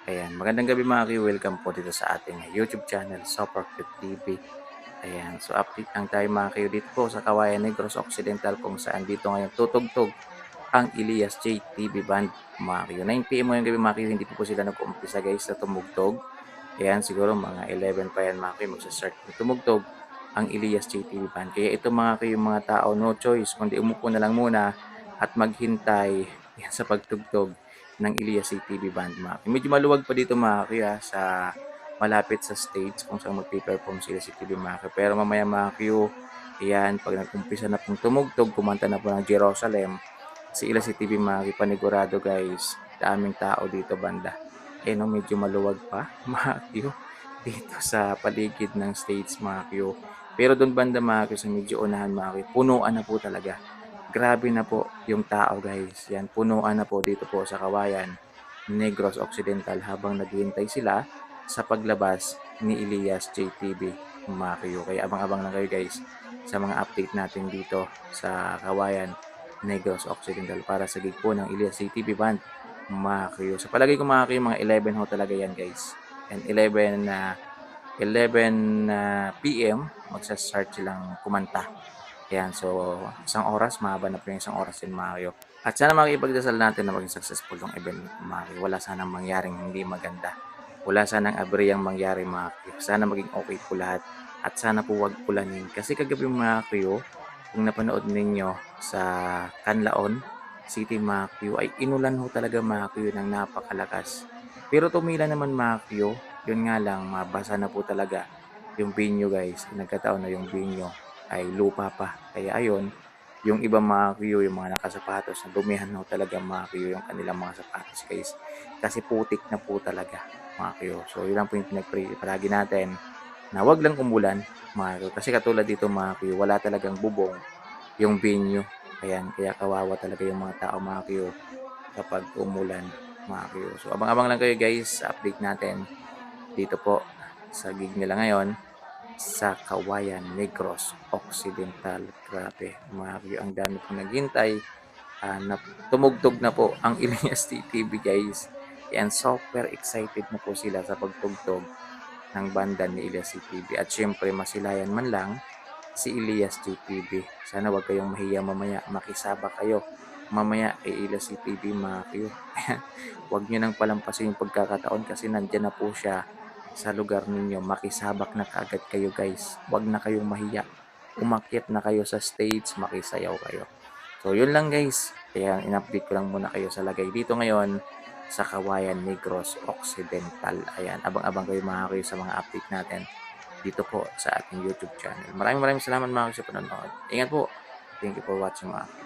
Ayan, magandang gabi mga Q. Welcome po dito sa ating YouTube channel, Super Cute TV. Ayan, so update lang tayo mga Q dito po sa Kawayan Negros Occidental kung saan dito ngayon tutugtog ang Elias J TV Band mga Q. 9 PM ngayong gabi mga Q, hindi po sila nag-uumpisa guys sa tumugtog. Ayan, siguro mga 11 pa yan mga Q, magsastart na tumugtog ang Elias J TV Band. Kaya ito mga Q, yung mga tao no choice kundi umupo na lang muna at maghintay yan, sa pagtugtog ng Elias CTV Band mga Q. Medyo maluwag pa dito mga Q sa malapit sa stage kung saan magpe-perform sila si TV mga Q. Pero mamaya mga Q, ayan, pag nag-umpisa na pong tumugtog, kumanta na po ng Jerusalem, si Elias CTV mga Q, panigurado guys, daming tao dito banda. Eh no, medyo maluwag pa mga Q dito sa paligid ng stage mga Q. Pero doon banda mga Q, sa medyo unahan mga Q, punuan na po talaga. Grabe na po yung tao guys. Yan, punuan na po dito po sa Kawayan, Negros Occidental habang naghihintay sila sa paglabas ni Elias JTV Mario. Kaya abang-abang lang kayo guys sa mga update natin dito sa Kawayan, Negros Occidental para sa gig po ng Elias JTV Band Mario. Sa palagay ko mga mga 11 ho talaga yan guys. And 11 PM magsa-start silang kumanta. Ayan, so isang oras, mahaba na po yung isang oras din Mario. At sana makipagdasal natin na maging successful yung event Mario. Wala sanang mangyaring hindi maganda. Wala sanang aberiyang mangyari Mario. Sana maging okay po lahat. At sana po wag ulanin. Kasi kagabi Mario, kung napanood ninyo sa Canlaon City Mario, ay inulan ho talaga Mario ng napakalakas. Pero tumila naman Mario, yun nga lang, mabasa na po talaga yung venue guys. Nagkataon na yung venue ay lupa pa. Kaya ayun, yung iba mga Q, yung mga nakasapatos, na dumihan na talaga mga Q yung kanilang mga sapatos guys. Kasi putik na po talaga mga Q. So yun lang po yung pinag-pray palagi natin na wag lang umulan mga Q. Kasi katulad dito mga Q, wala talagang bubong yung venue. Kaya kawawa talaga yung mga tao mga Q kapag umulan mga Q. So abang-abang lang kayo guys sa update natin dito po sa gig nila ngayon sa Kawayan Negros Occidental. Grabe, Mario, ang dami pong naghintay. Na tumugtog na po ang Elias TTV guys. Yan, super excited na po sila sa pagtugtog ng banda ni Elias TTV. At syempre, masilayan man lang si Elias TTV. Sana wag kayong mahiya mamaya. Makisaba kayo mamaya kay Elias TTV mga kayo. Huwag nyo nang palampasin yung pagkakataon kasi nandyan na po siya sa lugar ninyo. Makisabak na kaagad kayo guys. Huwag na kayong mahiya. Umakyat na kayo sa stage, makisayaw kayo. So yun lang guys. Kaya in-update ko lang muna kayo sa lagay dito ngayon sa Kawayan Negros Occidental. Ayan, abang-abang kayo mga kayo sa mga update natin dito po sa ating YouTube channel. Maraming salamat mga kayo sa panonood. Ingat po. Thank you for watching mga kayo.